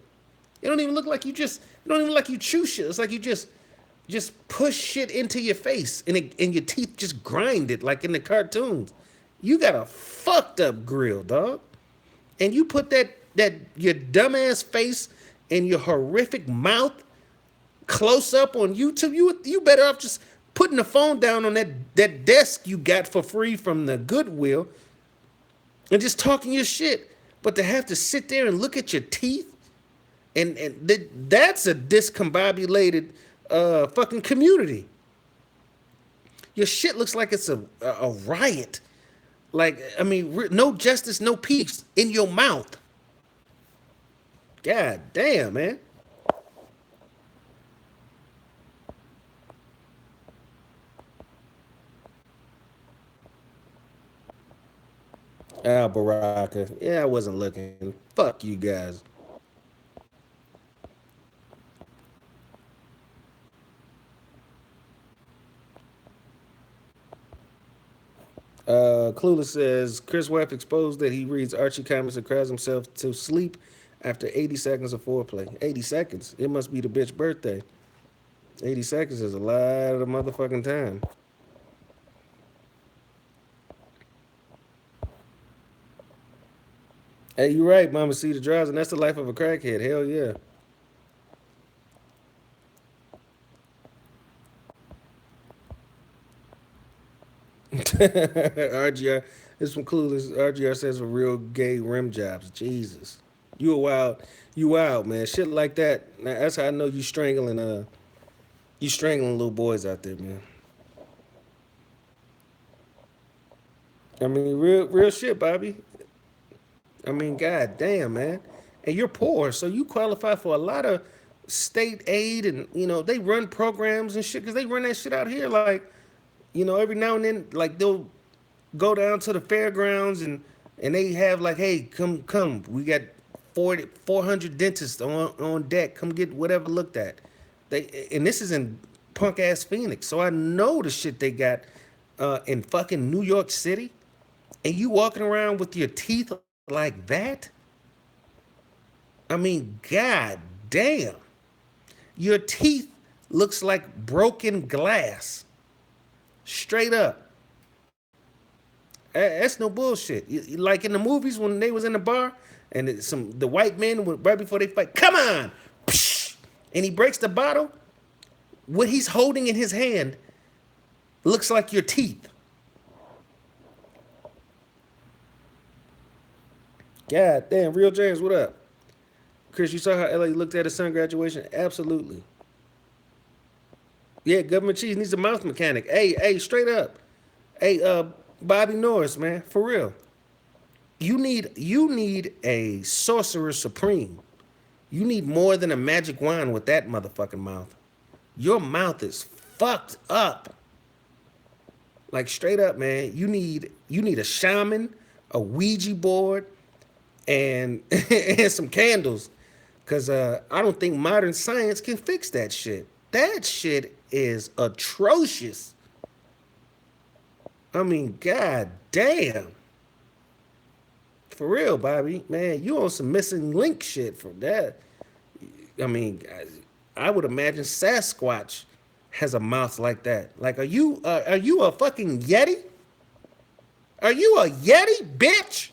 It don't even look like you just. It don't even look like you chew shit. It's like you just push shit into your face and your teeth just grind it like in the cartoons. You got a fucked up grill, dog. And you put that your dumbass face and your horrific mouth close up on YouTube. You better off just putting the phone down on that desk you got for free from the Goodwill and just talking your shit. But to have to sit there and look at your teeth and that's a discombobulated fucking community. Your shit looks like it's a riot. Like, I mean, no justice, no peace in your mouth. God damn, man. Ah, Baraka. Yeah, I wasn't looking. Fuck you guys. Clueless says Chris Webb exposed that he reads Archie comics and cries himself to sleep after 80 seconds of foreplay. 80 seconds. It must be the bitch birthday. 80 seconds is a lot of motherfucking time. Hey, you right, Mama C the drives, and that's the life of a crackhead. Hell yeah. RGR, this from Clueless. RGR says for real gay rim jobs. Jesus. You a wild, you wild, man. Shit like that. Now, that's how I know you strangling little boys out there, man. I mean, real shit, Bobby. I mean, god damn, man. And you're poor, so you qualify for a lot of state aid, and they run programs and shit because they run that shit out here. Like, every now and then, like they'll go down to the fairgrounds and they have like, hey, come, we got 400 dentists on deck. Come get whatever looked at. And this is in punk ass Phoenix, so I know the shit they got in fucking New York City. And you walking around with your teeth like that? I mean, god damn. Your teeth looks like broken glass. Straight up. That's no bullshit. Like in the movies when they was in the bar and the white men right before they fight, come on, and he breaks the bottle. What he's holding in his hand looks like your teeth. God damn, real James, what up? Chris, you saw how LA looked at his son graduation? Absolutely. Yeah, government cheese needs a mouth mechanic. Hey, straight up. Hey, Bobby Norris, man, for real. You need a sorcerer supreme. You need more than a magic wand with that motherfucking mouth. Your mouth is fucked up. Like straight up, man. You need a shaman, a Ouija board, and and some candles. Cause I don't think modern science can fix that shit. That shit is atrocious. I mean, god damn. For real, Bobby. Man, you on some missing link shit from that. I mean, I would imagine Sasquatch has a mouth like that. Like, are you a fucking Yeti? Are you a Yeti, bitch?